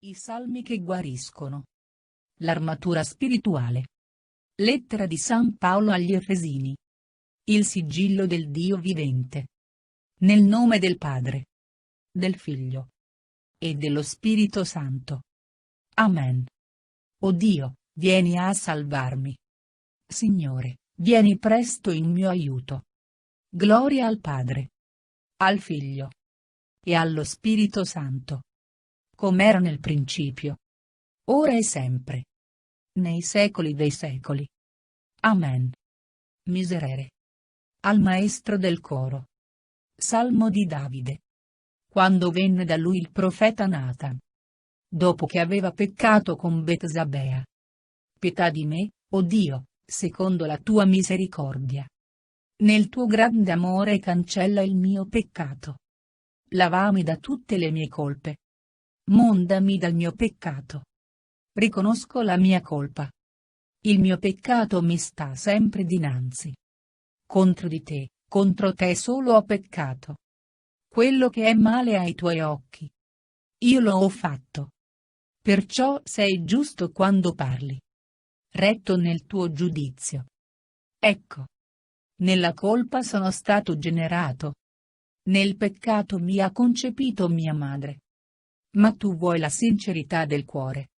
I salmi che guariscono. L'armatura spirituale. Lettera di San Paolo agli Efesini. Il sigillo del Dio vivente. Nel nome del Padre, del Figlio e dello Spirito Santo. Amen. O Dio, vieni a salvarmi. Signore, vieni presto in mio aiuto. Gloria al Padre, al Figlio e allo Spirito Santo. Com'era nel principio, ora e sempre, nei secoli dei secoli. Amen. Miserere. Al maestro del coro. Salmo di Davide. Quando venne da lui il profeta Nathan, dopo che aveva peccato con Betsabea. Pietà di me, o Dio, secondo la tua misericordia. Nel tuo grande amore cancella il mio peccato. Lavami da tutte le mie colpe. Mondami dal mio peccato. Riconosco la mia colpa. Il mio peccato mi sta sempre dinanzi. Contro di te, contro te solo ho peccato. Quello che è male ai tuoi occhi. Io lo ho fatto. Perciò sei giusto quando parli. Retto nel tuo giudizio. Ecco. Nella colpa sono stato generato. Nel peccato mi ha concepito mia madre. Ma tu vuoi la sincerità del cuore.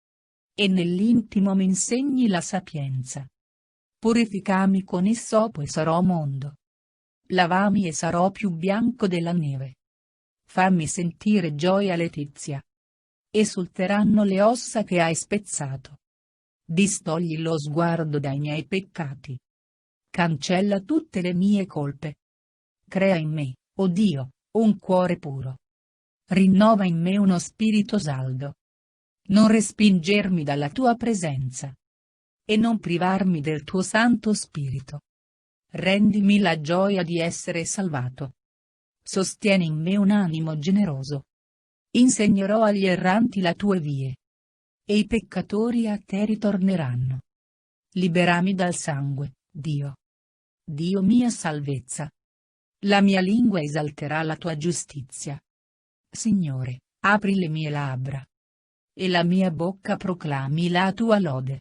E nell'intimo mi insegni la sapienza. Purificami con issopo e sarò mondo. Lavami e sarò più bianco della neve. Fammi sentire gioia letizia. Esulteranno le ossa che hai spezzato. Distogli lo sguardo dai miei peccati. Cancella tutte le mie colpe. Crea in me, o Dio, un cuore puro. Rinnova in me uno spirito saldo. Non respingermi dalla tua presenza. E non privarmi del tuo Santo Spirito. Rendimi la gioia di essere salvato. Sostieni in me un animo generoso. Insegnerò agli erranti le tue vie. E i peccatori a te ritorneranno. Liberami dal sangue, Dio. Dio mia salvezza. La mia lingua esalterà la tua giustizia. Signore, apri le mie labbra. E la mia bocca proclami la tua lode.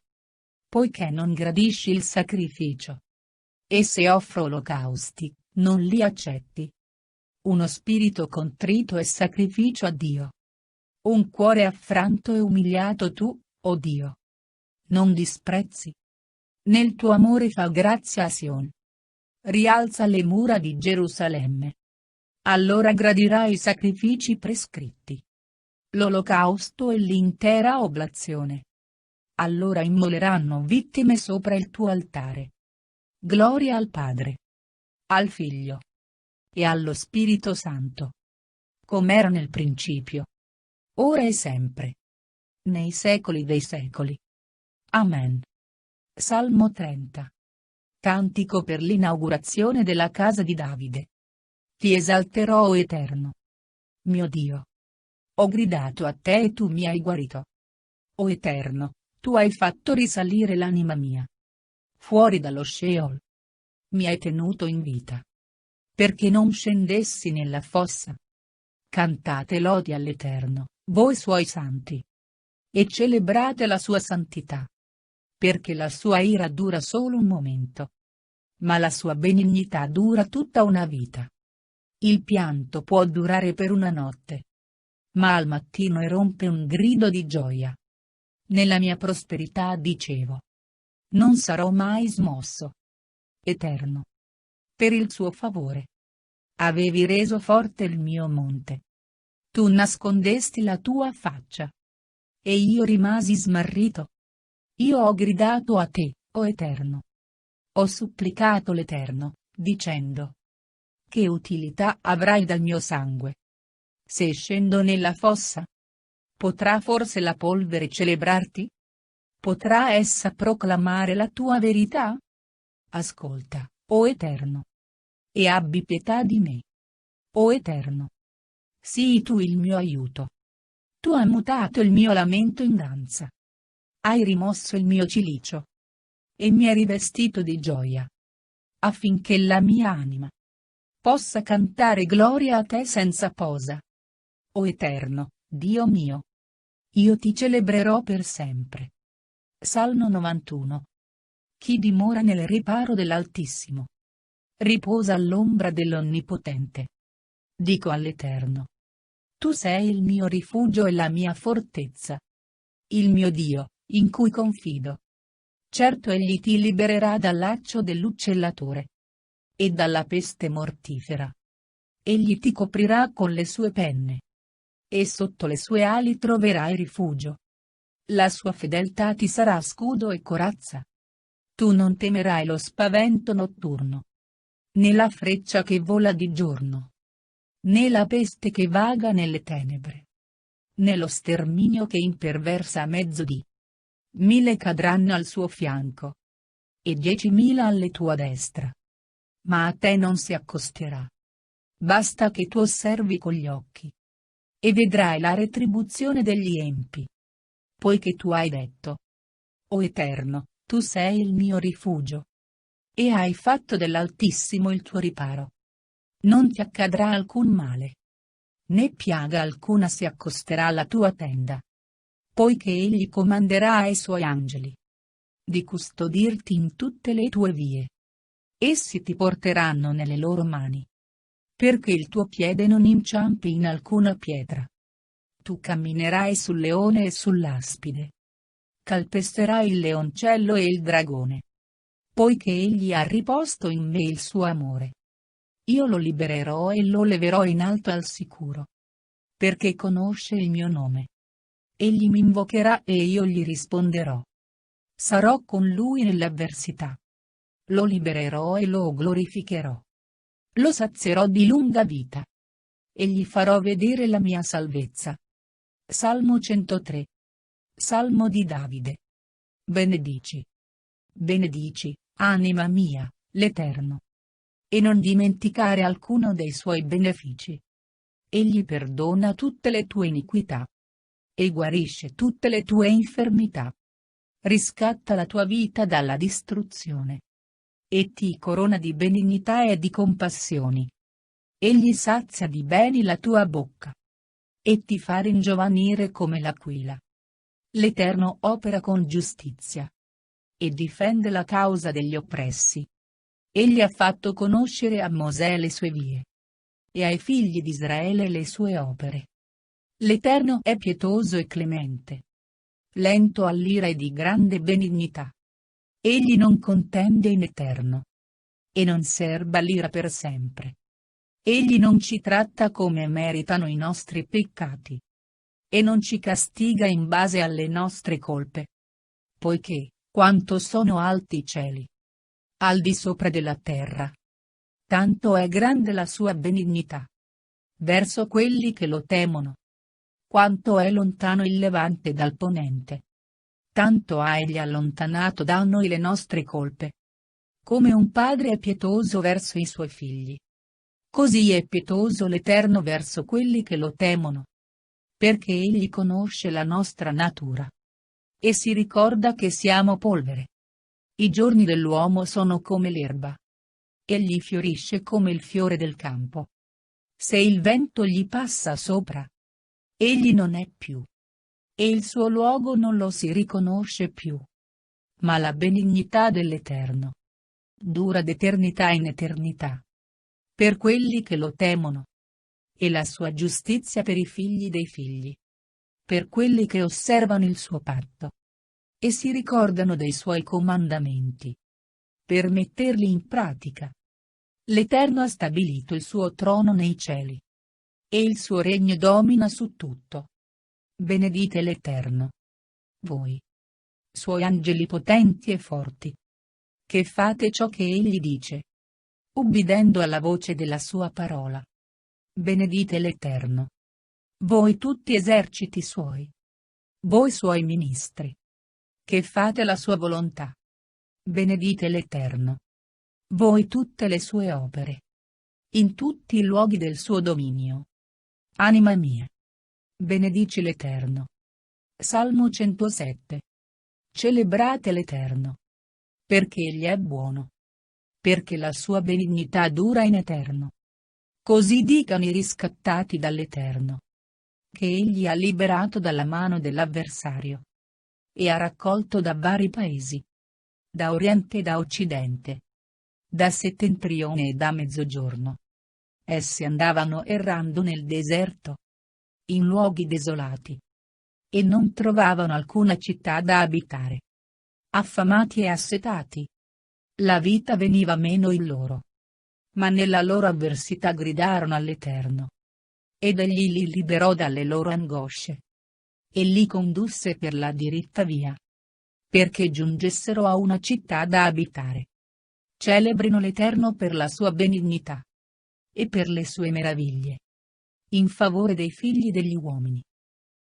Poiché non gradisci il sacrificio. E se offro olocausti, non li accetti. Uno spirito contrito e sacrificio a Dio. Un cuore affranto e umiliato tu, o Dio. Non disprezzi. Nel tuo amore fa grazia a Sion. Rialza le mura di Gerusalemme. Allora gradirai i sacrifici prescritti. L'olocausto e l'intera oblazione. Allora immoleranno vittime sopra il tuo altare. Gloria al Padre, al Figlio e allo Spirito Santo. Com'era nel principio, ora e sempre, nei secoli dei secoli. Amen. Salmo 30. Cantico per l'inaugurazione della casa di Davide. Ti esalterò, o Eterno. Mio Dio. Ho gridato a te e tu mi hai guarito. O Eterno, tu hai fatto risalire l'anima mia. Fuori dallo Sheol. Mi hai tenuto in vita. Perché non scendessi nella fossa. Cantate lodi all'Eterno, voi suoi santi. E celebrate la sua santità. Perché la sua ira dura solo un momento. Ma la sua benignità dura tutta una vita. Il pianto può durare per una notte. Ma al mattino irrompe un grido di gioia. Nella mia prosperità dicevo. Non sarò mai smosso. Eterno. Per il suo favore. Avevi reso forte il mio monte. Tu nascondesti la tua faccia. E io rimasi smarrito. Io ho gridato a te, o Eterno. Ho supplicato l'Eterno, dicendo. Che utilità avrai dal mio sangue? Se scendo nella fossa? Potrà forse la polvere celebrarti? Potrà essa proclamare la tua verità? Ascolta, o Eterno. E abbi pietà di me. O Eterno. Sii tu il mio aiuto. Tu hai mutato il mio lamento in danza. Hai rimosso il mio cilicio. E mi hai rivestito di gioia. Affinché la mia anima possa cantare gloria a te senza posa. O Eterno, Dio mio. Io ti celebrerò per sempre. Salmo 91. Chi dimora nel riparo dell'Altissimo riposa all'ombra dell'Onnipotente. Dico all'Eterno: tu sei il mio rifugio e la mia fortezza. Il mio Dio, in cui confido. Certo egli ti libererà dal laccio dell'uccellatore e dalla peste mortifera. Egli ti coprirà con le sue penne e sotto le sue ali troverai rifugio. La sua fedeltà ti sarà scudo e corazza. Tu non temerai lo spavento notturno, né la freccia che vola di giorno, né la peste che vaga nelle tenebre, né lo sterminio che imperversa a mezzodì. 1000 cadranno al suo fianco e 10.000 alla tua destra, ma a te non si accosterà. Basta che tu osservi con gli occhi e vedrai la retribuzione degli empi. Poiché tu hai detto: o Eterno, tu sei il mio rifugio, e hai fatto dell'Altissimo il tuo riparo. Non ti accadrà alcun male, né piaga alcuna si accosterà alla tua tenda. Poiché egli comanderà ai suoi angeli di custodirti in tutte le tue vie. Essi ti porteranno nelle loro mani, perché il tuo piede non inciampi in alcuna pietra. Tu camminerai sul leone e sull'aspide. Calpesterai il leoncello e il dragone. Poiché egli ha riposto in me il suo amore, io lo libererò e lo leverò in alto al sicuro. Perché conosce il mio nome. Egli mi invocherà e io gli risponderò. Sarò con lui nell'avversità. Lo libererò e lo glorificherò. Lo sazierò di lunga vita e gli farò vedere la mia salvezza. Salmo 103. Salmo di Davide. Benedici. Benedici, anima mia, l'Eterno. E non dimenticare alcuno dei suoi benefici. Egli perdona tutte le tue iniquità e guarisce tutte le tue infermità. Riscatta la tua vita dalla distruzione e ti corona di benignità e di compassioni. Egli sazia di beni la tua bocca e ti fa ringiovanire come l'aquila. L'Eterno opera con giustizia e difende la causa degli oppressi. Egli ha fatto conoscere a Mosè le sue vie e ai figli di Israele le sue opere. L'Eterno è pietoso e clemente, lento all'ira e di grande benignità. Egli non contende in eterno e non serba l'ira per sempre. Egli non ci tratta come meritano i nostri peccati e non ci castiga in base alle nostre colpe. Poiché, quanto sono alti i cieli al di sopra della terra, tanto è grande la sua benignità verso quelli che lo temono. Quanto è lontano il levante dal ponente, tanto ha egli allontanato da noi le nostre colpe. Come un padre è pietoso verso i suoi figli, così è pietoso l'Eterno verso quelli che lo temono. Perché egli conosce la nostra natura e si ricorda che siamo polvere. I giorni dell'uomo sono come l'erba. Egli fiorisce come il fiore del campo. Se il vento gli passa sopra, egli non è più, e il suo luogo non lo si riconosce più. Ma la benignità dell'Eterno dura d'eternità in eternità per quelli che lo temono, e la sua giustizia per i figli dei figli, per quelli che osservano il suo patto e si ricordano dei suoi comandamenti, per metterli in pratica. L'Eterno ha stabilito il suo trono nei cieli e il suo regno domina su tutto. Benedite l'Eterno, voi, suoi angeli potenti e forti, che fate ciò che egli dice, ubbidendo alla voce della sua parola. Benedite l'Eterno, voi tutti eserciti suoi, voi suoi ministri, che fate la sua volontà. Benedite l'Eterno, voi tutte le sue opere, in tutti i luoghi del suo dominio. Anima mia, benedici l'Eterno. Salmo 107. Celebrate l'Eterno, perché egli è buono, perché la sua benignità dura in eterno. Così dicano i riscattati dall'Eterno: che egli ha liberato dalla mano dell'avversario e ha raccolto da vari paesi, da oriente e da occidente, da settentrione e da mezzogiorno. Essi andavano errando nel deserto, in luoghi desolati, e non trovavano alcuna città da abitare. Affamati e assetati, la vita veniva meno in loro. Ma nella loro avversità gridarono all'Eterno. Ed egli li liberò dalle loro angosce. E li condusse per la diritta via, perché giungessero a una città da abitare. Celebrino l'Eterno per la sua benignità e per le sue meraviglie, in favore dei figli degli uomini.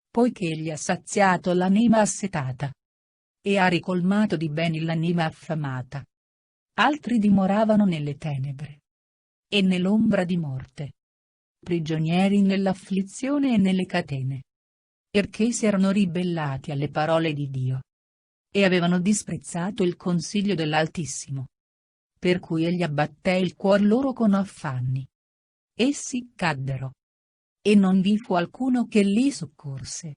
Poiché egli ha saziato l'anima assetata e ha ricolmato di beni l'anima affamata. Altri dimoravano nelle tenebre e nell'ombra di morte, prigionieri nell'afflizione e nelle catene, perché si erano ribellati alle parole di Dio e avevano disprezzato il consiglio dell'Altissimo, per cui egli abbatté il cuor loro con affanni. Essi caddero, e non vi fu alcuno che li soccorse.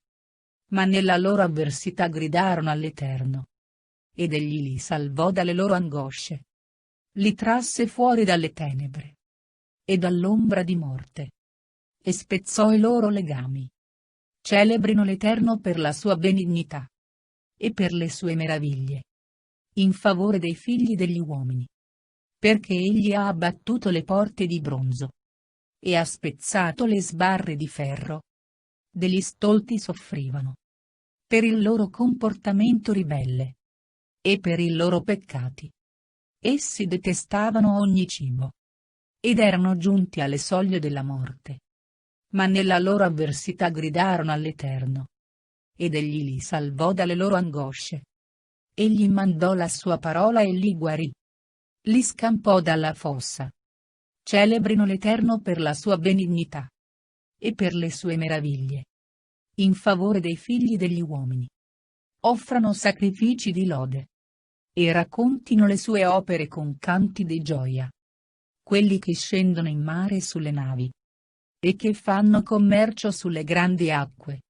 Ma nella loro avversità gridarono all'Eterno, ed egli li salvò dalle loro angosce. Li trasse fuori dalle tenebre e dall'ombra di morte, e spezzò i loro legami. Celebrino l'Eterno per la sua benignità e per le sue meraviglie, in favore dei figli degli uomini. Perché egli ha abbattuto le porte di bronzo e ha spezzato le sbarre di ferro. Degli stolti soffrivano per il loro comportamento ribelle e per i loro peccati. Essi detestavano ogni cibo ed erano giunti alle soglie della morte. Ma nella loro avversità gridarono all'Eterno, ed egli li salvò dalle loro angosce. Egli mandò la sua parola e li guarì. Li scampò dalla fossa. Celebrino l'Eterno per la sua benignità e per le sue meraviglie, in favore dei figli degli uomini. Offrano sacrifici di lode e raccontino le sue opere con canti di gioia. Quelli che scendono in mare sulle navi e che fanno commercio sulle grandi acque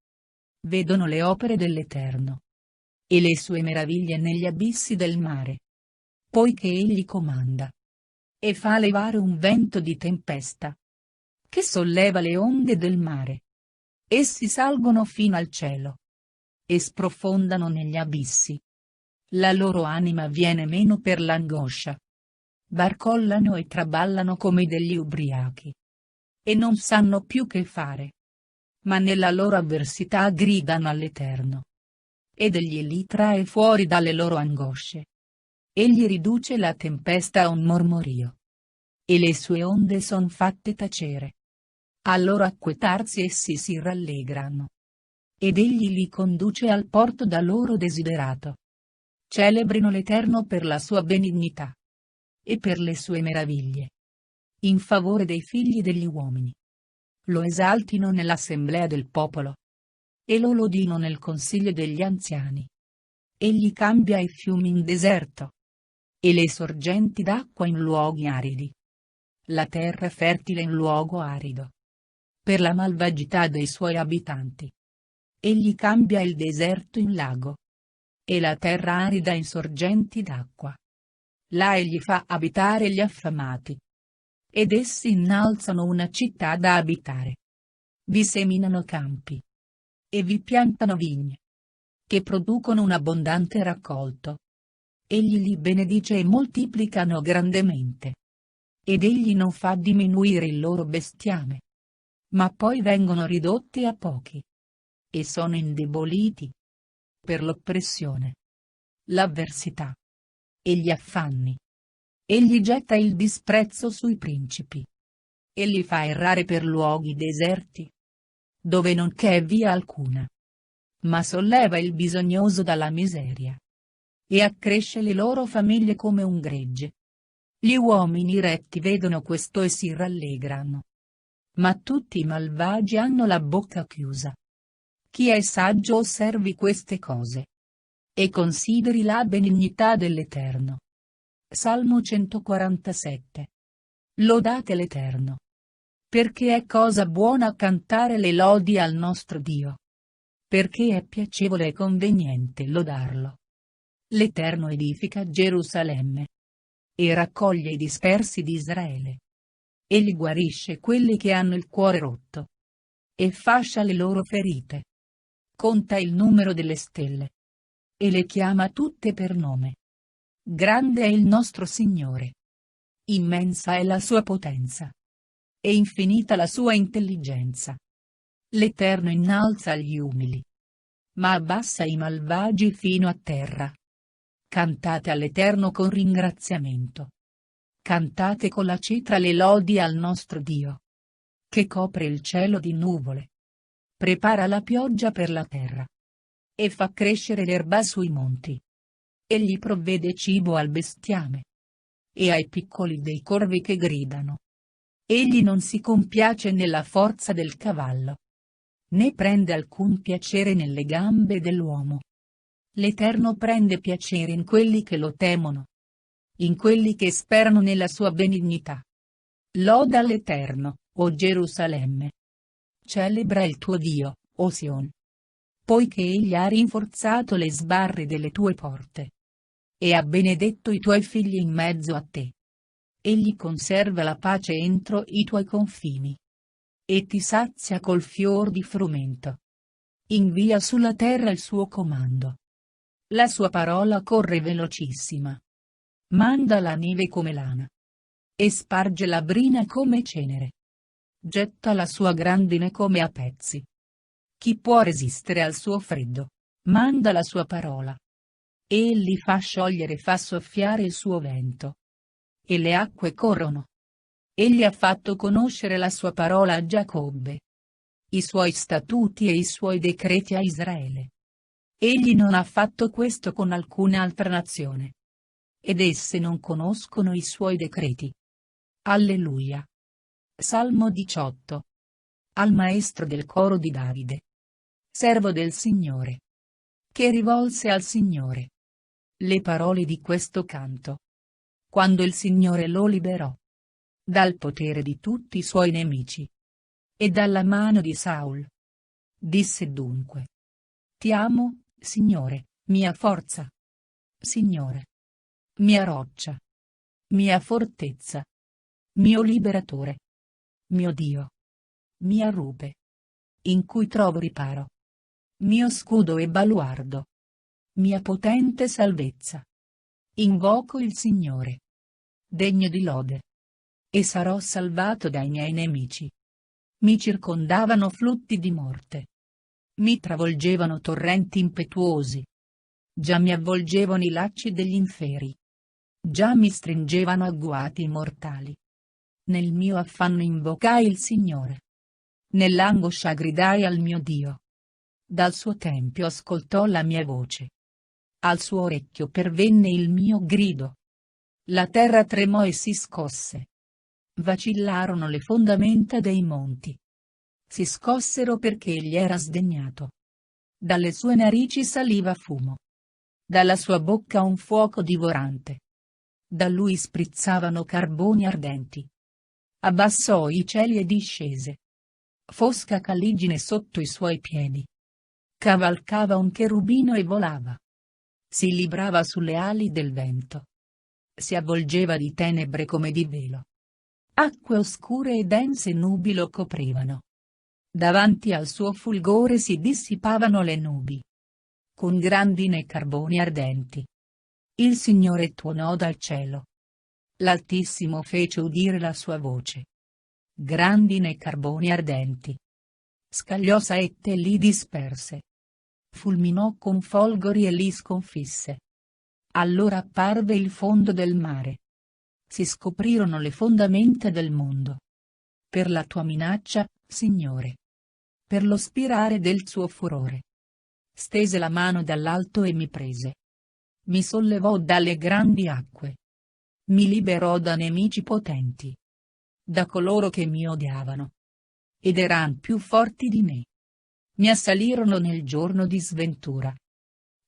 vedono le opere dell'Eterno e le sue meraviglie negli abissi del mare. Poiché egli comanda e fa levare un vento di tempesta che solleva le onde del mare. Essi salgono fino al cielo e sprofondano negli abissi. La loro anima viene meno per l'angoscia. Barcollano e traballano come degli ubriachi e non sanno più che fare. Ma nella loro avversità gridano all'Eterno, ed egli li trae fuori dalle loro angosce. Egli riduce la tempesta a un mormorio e le sue onde son fatte tacere. Al loro acquetarsi essi si rallegrano, ed egli li conduce al porto da loro desiderato. Celebrino l'Eterno per la sua benignità e per le sue meraviglie, in favore dei figli degli uomini. Lo esaltino nell'assemblea del popolo e lo lodino nel consiglio degli anziani. Egli cambia i fiumi in deserto e le sorgenti d'acqua in luoghi aridi. La terra fertile in luogo arido, per la malvagità dei suoi abitanti. Egli cambia il deserto in lago e la terra arida in sorgenti d'acqua. Là egli fa abitare gli affamati, ed essi innalzano una città da abitare. Vi seminano campi e vi piantano vigne, che producono un abbondante raccolto. Egli li benedice e moltiplicano grandemente. Ed egli non fa diminuire il loro bestiame, ma poi vengono ridotti a pochi e sono indeboliti per l'oppressione, l'avversità e gli affanni. Egli getta il disprezzo sui principi e li fa errare per luoghi deserti, dove non c'è via alcuna. Ma solleva il bisognoso dalla miseria e accresce le loro famiglie come un gregge. Gli uomini retti vedono questo e si rallegrano, ma tutti i malvagi hanno la bocca chiusa. Chi è saggio osservi queste cose e consideri la benignità dell'Eterno. Salmo 147. Lodate l'Eterno. Perché è cosa buona cantare le lodi al nostro Dio. Perché è piacevole e conveniente lodarlo. L'Eterno edifica Gerusalemme. E raccoglie i dispersi di Israele. Egli guarisce quelli che hanno il cuore rotto. E fascia le loro ferite. Conta il numero delle stelle. E le chiama tutte per nome. Grande è il nostro Signore. Immensa è la sua potenza. E infinita la sua intelligenza. L'Eterno innalza gli umili. Ma abbassa i malvagi fino a terra. Cantate all'Eterno con ringraziamento. Cantate con la citra le lodi al nostro Dio. Che copre il cielo di nuvole. Prepara la pioggia per la terra. E fa crescere l'erba sui monti. Egli provvede cibo al bestiame. E ai piccoli dei corvi che gridano. Egli non si compiace nella forza del cavallo. Né prende alcun piacere nelle gambe dell'uomo. L'Eterno prende piacere in quelli che lo temono. In quelli che sperano nella sua benignità. Loda l'Eterno, o Gerusalemme. Celebra il tuo Dio, o Sion. Poiché egli ha rinforzato le sbarre delle tue porte. E ha benedetto i tuoi figli in mezzo a te. Egli conserva la pace entro i tuoi confini. E ti sazia col fior di frumento. Invia sulla terra il suo comando. La sua parola corre velocissima. Manda la neve come lana. E sparge la brina come cenere. Getta la sua grandine come a pezzi. Chi può resistere al suo freddo? Manda la sua parola. Egli fa sciogliere e fa soffiare il suo vento. E le acque corrono. Egli ha fatto conoscere la sua parola a Giacobbe. I suoi statuti e i suoi decreti a Israele. Egli non ha fatto questo con alcuna altra nazione. Ed esse non conoscono i suoi decreti. Alleluia. Salmo 18. Al maestro del coro di Davide. Servo del Signore. Che rivolse al Signore le parole di questo canto. Quando il Signore lo liberò dal potere di tutti i suoi nemici e dalla mano di Saul. Disse dunque: Ti amo, Signore, mia forza. Signore, mia roccia, mia fortezza, mio liberatore, mio Dio, mia rupe, in cui trovo riparo, mio scudo e baluardo, mia potente salvezza. Invoco il Signore, degno di lode, e sarò salvato dai miei nemici. Mi circondavano flutti di morte. Mi travolgevano torrenti impetuosi. Già mi avvolgevano i lacci degli inferi. Già mi stringevano agguati mortali. Nel mio affanno invocai il Signore. Nell'angoscia gridai al mio Dio. Dal suo tempio ascoltò la mia voce. Al suo orecchio pervenne il mio grido. La terra tremò e si scosse. Vacillarono le fondamenta dei monti. Si scossero perché egli era sdegnato. Dalle sue narici saliva fumo. Dalla sua bocca un fuoco divorante. Da lui sprizzavano carboni ardenti. Abbassò i cieli e discese. Fosca caligine sotto i suoi piedi. Cavalcava un cherubino e volava. Si librava sulle ali del vento. Si avvolgeva di tenebre come di velo. Acque oscure e dense nubi lo coprivano. Davanti al suo fulgore si dissipavano le nubi. Con grandine e carboni ardenti. Il Signore tuonò dal cielo. L'Altissimo fece udire la sua voce. Grandine e carboni ardenti. Scagliò saette e li disperse. Fulminò con folgori e li sconfisse. Allora apparve il fondo del mare. Si scoprirono le fondamenta del mondo. Per la tua minaccia, Signore. Per lo spirare del suo furore. Stese la mano dall'alto e mi prese. Mi sollevò dalle grandi acque. Mi liberò da nemici potenti. Da coloro che mi odiavano. Ed eran più forti di me. Mi assalirono nel giorno di sventura.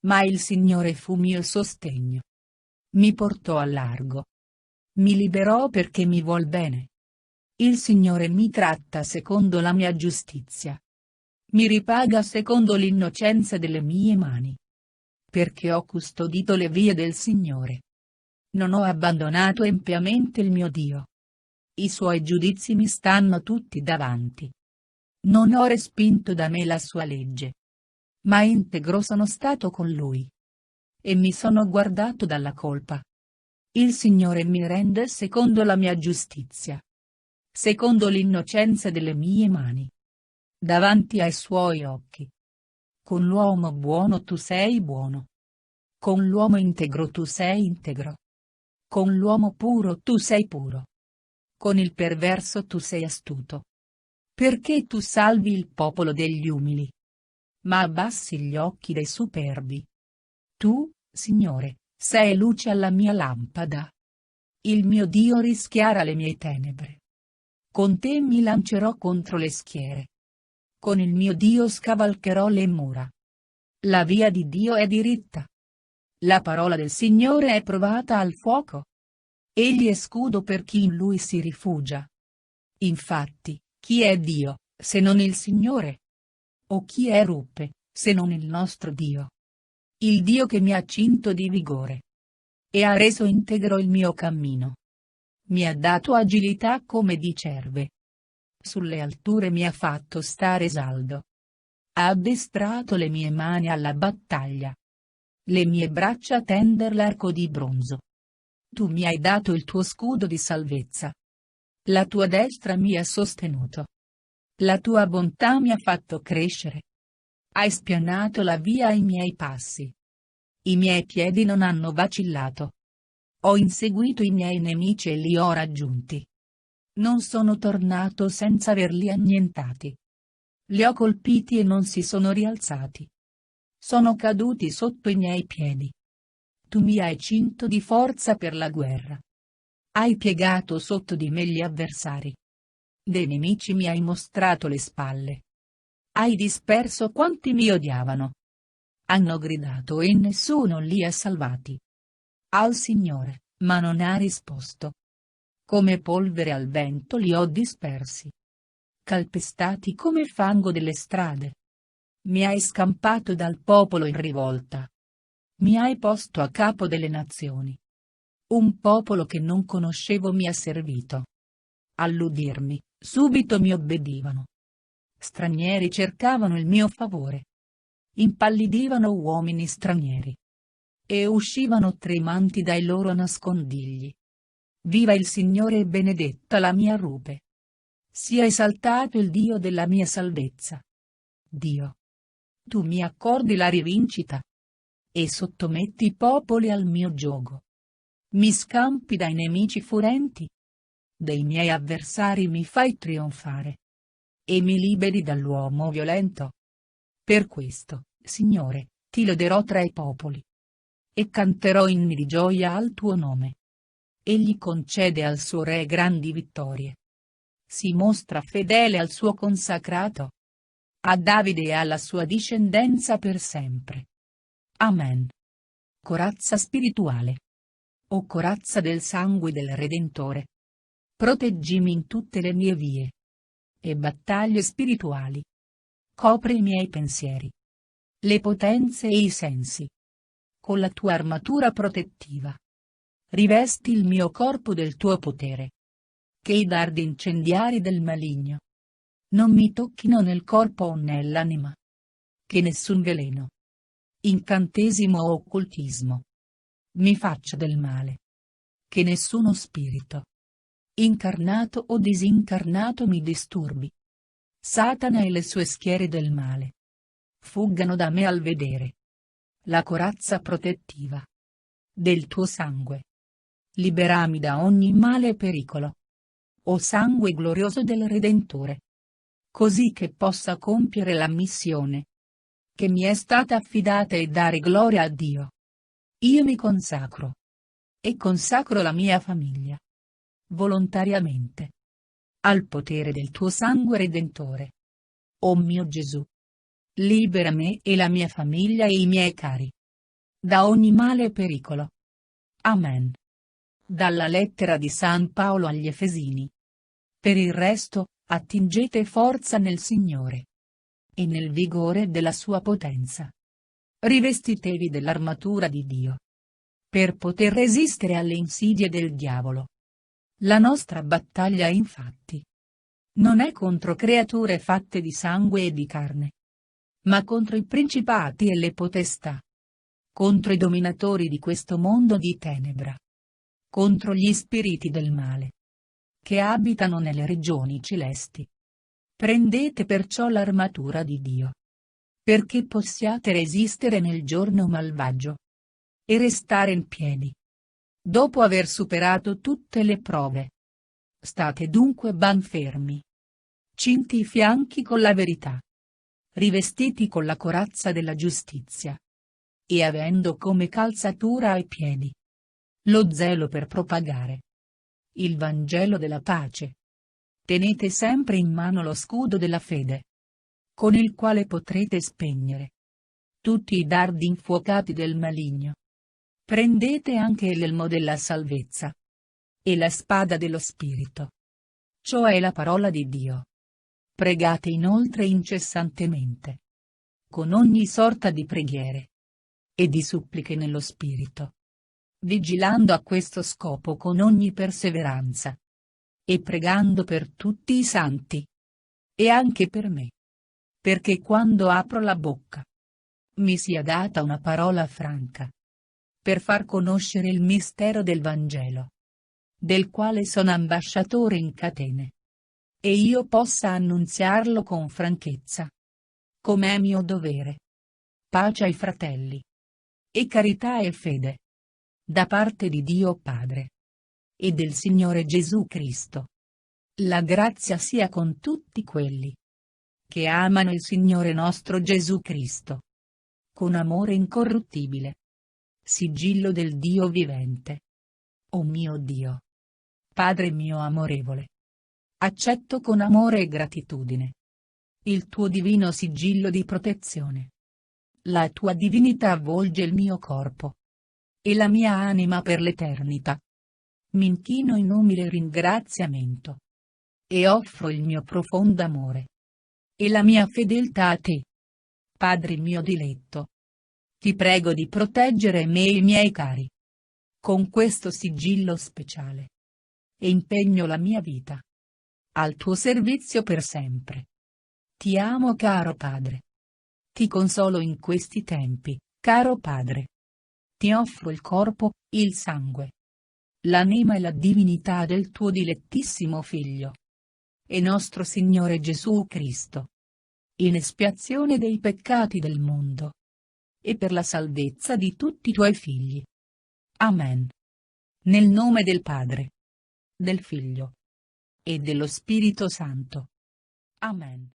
Ma il Signore fu mio sostegno. Mi portò al largo. Mi liberò perché mi vuol bene. Il Signore mi tratta secondo la mia giustizia. Mi ripaga secondo l'innocenza delle mie mani. Perché ho custodito le vie del Signore. Non ho abbandonato empiamente il mio Dio. I suoi giudizi mi stanno tutti davanti. Non ho respinto da me la sua legge. Ma integro sono stato con lui. E mi sono guardato dalla colpa. Il Signore mi rende secondo la mia giustizia. Secondo l'innocenza delle mie mani. Davanti ai suoi occhi. Con l'uomo buono tu sei buono. Con l'uomo integro tu sei integro. Con l'uomo puro tu sei puro. Con il perverso tu sei astuto. Perché tu salvi il popolo degli umili. Ma abbassi gli occhi dei superbi. Tu, Signore, sei luce alla mia lampada. Il mio Dio rischiara le mie tenebre. Con te mi lancerò contro le schiere. Con il mio Dio scavalcherò le mura. La via di Dio è diritta. La parola del Signore è provata al fuoco. Egli è scudo per chi in lui si rifugia. Infatti, chi è Dio, se non il Signore? O chi è rupe, se non il nostro Dio? Il Dio che mi ha cinto di vigore. E ha reso integro il mio cammino. Mi ha dato agilità come di cerve. Sulle alture mi ha fatto stare saldo. Ha addestrato le mie mani alla battaglia. Le mie braccia tender l'arco di bronzo. Tu mi hai dato il tuo scudo di salvezza. La tua destra mi ha sostenuto. La tua bontà mi ha fatto crescere. Hai spianato la via ai miei passi. I miei piedi non hanno vacillato. Ho inseguito i miei nemici e li ho raggiunti. Non sono tornato senza averli annientati. Li ho colpiti e non si sono rialzati. Sono caduti sotto i miei piedi. Tu mi hai cinto di forza per la guerra. Hai piegato sotto di me gli avversari. Dei nemici mi hai mostrato le spalle. Hai disperso quanti mi odiavano. Hanno gridato e nessuno li ha salvati. Al Signore, ma non ha risposto. Come polvere al vento li ho dispersi. Calpestati come fango delle strade. Mi hai scampato dal popolo in rivolta. Mi hai posto a capo delle nazioni. Un popolo che non conoscevo mi ha servito. All'udirmi, subito mi obbedivano. Stranieri cercavano il mio favore. Impallidivano uomini stranieri. E uscivano tremanti dai loro nascondigli. Viva il Signore e benedetta la mia rupe. Sia esaltato il Dio della mia salvezza. Dio. Tu mi accordi la rivincita. E sottometti i popoli al mio giogo. Mi scampi dai nemici furenti. Dei miei avversari mi fai trionfare. E mi liberi dall'uomo violento. Per questo, Signore, ti loderò tra i popoli. E canterò inni di gioia al tuo nome. Egli concede al suo re grandi vittorie. Si mostra fedele al suo consacrato. A Davide e alla sua discendenza per sempre. Amen. Corazza spirituale. O corazza del sangue del Redentore. Proteggimi in tutte le mie vie. E battaglie spirituali. Copri i miei pensieri. Le potenze e i sensi. Con la tua armatura protettiva. Rivesti il mio corpo del tuo potere. Che i dardi incendiari del maligno non mi tocchino nel corpo o nell'anima. Che nessun veleno, incantesimo o occultismo mi faccia del male. Che nessuno spirito, incarnato o disincarnato mi disturbi. Satana e le sue schiere del male fuggano da me al vedere la corazza protettiva del tuo sangue. Liberami da ogni male e pericolo. O sangue glorioso del Redentore. Così che possa compiere la missione che mi è stata affidata e dare gloria a Dio. Io mi consacro. E consacro la mia famiglia. Volontariamente. Al potere del tuo sangue redentore. O mio Gesù. Libera me e la mia famiglia e i miei cari. Da ogni male e pericolo. Amen. Dalla lettera di San Paolo agli Efesini. Per il resto, attingete forza nel Signore e nel vigore della sua potenza. Rivestitevi dell'armatura di Dio per poter resistere alle insidie del diavolo. La nostra battaglia infatti non è contro creature fatte di sangue e di carne, ma contro i principati e le potestà, contro i dominatori di questo mondo di tenebra, contro gli spiriti del male che abitano nelle regioni celesti. Prendete perciò l'armatura di Dio, perché possiate resistere nel giorno malvagio e restare in piedi. Dopo aver superato tutte le prove, state dunque ben fermi, cinti i fianchi con la verità, rivestiti con la corazza della giustizia, e avendo come calzatura ai piedi lo zelo per propagare il Vangelo della pace. Tenete sempre in mano lo scudo della fede, con il quale potrete spegnere tutti i dardi infuocati del maligno. Prendete anche l'elmo della salvezza e la spada dello Spirito, cioè la parola di Dio. Pregate inoltre incessantemente, con ogni sorta di preghiere e di suppliche nello Spirito, vigilando a questo scopo con ogni perseveranza e pregando per tutti i santi e anche per me, perché quando apro la bocca mi sia data una parola franca per far conoscere il mistero del Vangelo, del quale sono ambasciatore in catene, e io possa annunziarlo con franchezza, come è mio dovere. Pace ai fratelli, e carità e fede, da parte di Dio Padre e del Signore Gesù Cristo. La grazia sia con tutti quelli che amano il Signore nostro Gesù Cristo con amore incorruttibile. Sigillo del Dio vivente. O mio Dio, Padre mio amorevole, accetto con amore e gratitudine il tuo divino sigillo di protezione. La tua divinità avvolge il mio corpo e la mia anima per l'eternità. Mi inchino in umile ringraziamento e offro il mio profondo amore e la mia fedeltà a te, Padre mio diletto. Ti prego di proteggere me e i miei cari con questo sigillo speciale, e impegno la mia vita al tuo servizio per sempre. Ti amo, caro Padre. Ti consolo in questi tempi, caro Padre. Ti offro il corpo, il sangue, l'anima e la divinità del tuo dilettissimo Figlio e nostro Signore Gesù Cristo, in espiazione dei peccati del mondo e per la salvezza di tutti i tuoi figli. Amen. Nel nome del Padre, del Figlio e dello Spirito Santo. Amen.